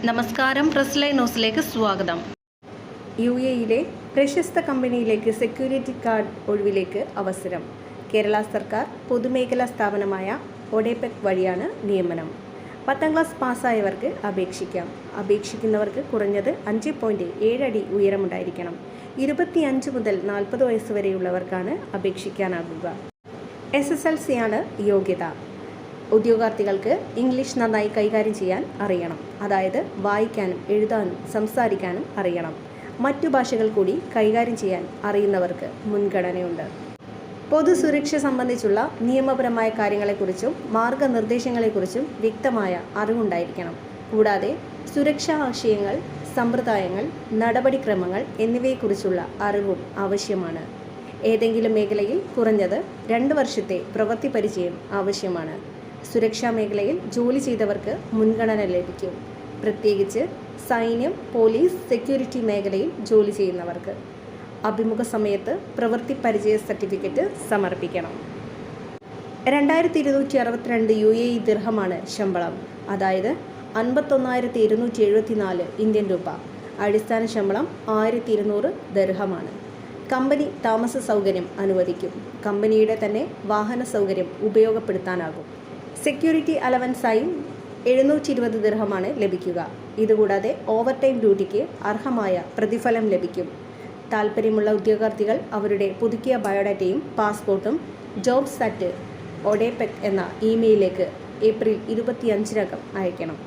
നമസ്കാരം, press line ന്യൂസിലേക്ക് സ്വാഗതം. യുഎഇയിലെ പ്രശസ്ത കമ്പനിയിലേക്ക് സെക്യൂരിറ്റി ഗാർഡ് ഒഴിവിലേക്ക് അവസരം. കേരള സർക്കാർ പൊതുമേഖലാ സ്ഥാപനമായ ഒഡെപെക് വഴിയാണ് നിയമനം. 10ാം ക്ലാസ് പാസ്സായവർക്ക് അപേക്ഷിക്കാം. അപേക്ഷിക്കുന്നവർക്ക് കുറഞ്ഞത് 5.7 അടി ഉയരമുണ്ടായിരിക്കണം. 25 മുതൽ 40 വയസ്സ് വരെയുള്ളവർക്കാണ് അപേക്ഷിക്കാനാകുക. SSLC-യാണ് യോഗ്യത. ഉദ്യോഗാർത്ഥികൾക്ക് ഇംഗ്ലീഷ് നന്നായി കൈകാര്യം ചെയ്യാൻ അറിയണം. അതായത് വായിക്കാനും എഴുതാനും സംസാരിക്കാനും അറിയണം. മറ്റു ഭാഷകൾ കൂടി കൈകാര്യം ചെയ്യാൻ അറിയുന്നവർക്ക് മുൻഗണനയുണ്ട്. പൊതുസുരക്ഷ സംബന്ധിച്ചുള്ള നിയമപരമായ കാര്യങ്ങളെക്കുറിച്ചും മാർഗനിർദ്ദേശങ്ങളെക്കുറിച്ചും വ്യക്തമായ അറിവുണ്ടായിരിക്കണം. കൂടാതെ സുരക്ഷാ ആശയങ്ങൾ, സമ്പ്രദായങ്ങൾ, നടപടിക്രമങ്ങൾ എന്നിവയെക്കുറിച്ചുള്ള അറിവും ആവശ്യമാണ്. ഏതെങ്കിലും മേഖലയിൽ കുറഞ്ഞത് 2 വർഷത്തെ പ്രവൃത്തി പരിചയം ആവശ്യമാണ്. സുരക്ഷാ മേഖലയിൽ ജോലി ചെയ്തവർക്ക് മുൻഗണന ലഭിക്കും. പ്രത്യേകിച്ച് സൈന്യം, പോലീസ്, സെക്യൂരിറ്റി മേഖലയിൽ ജോലി ചെയ്യുന്നവർക്ക്. അഭിമുഖ സമയത്ത് പ്രവൃത്തി പരിചയ സർട്ടിഫിക്കറ്റ് സമർപ്പിക്കണം. 2262 UAE ദിർഹമാണ് ശമ്പളം. അതായത് 51,274 ഇന്ത്യൻ രൂപ. അടിസ്ഥാന ശമ്പളം 1200 ദിർഹമാണ്. കമ്പനി താമസ സൗകര്യം അനുവദിക്കും. കമ്പനിയുടെ തന്നെ വാഹന സൗകര്യം ഉപയോഗപ്പെടുത്താനാകും. സെക്യൂരിറ്റി അലവൻസായി 720 ദിർഹമാണ് ലഭിക്കുക. ഇതുകൂടാതെ ഓവർ ടൈം ഡ്യൂട്ടിക്ക് അർഹമായ പ്രതിഫലം ലഭിക്കും. താൽപ്പര്യമുള്ള ഉദ്യോഗാർത്ഥികൾ അവരുടെ പുതുക്കിയ ബയോഡാറ്റയും പാസ്പോർട്ടും jobs@odepec എന്ന ഇമെയിലിലേക്ക് ഏപ്രിൽ 25-നകം അയക്കണം.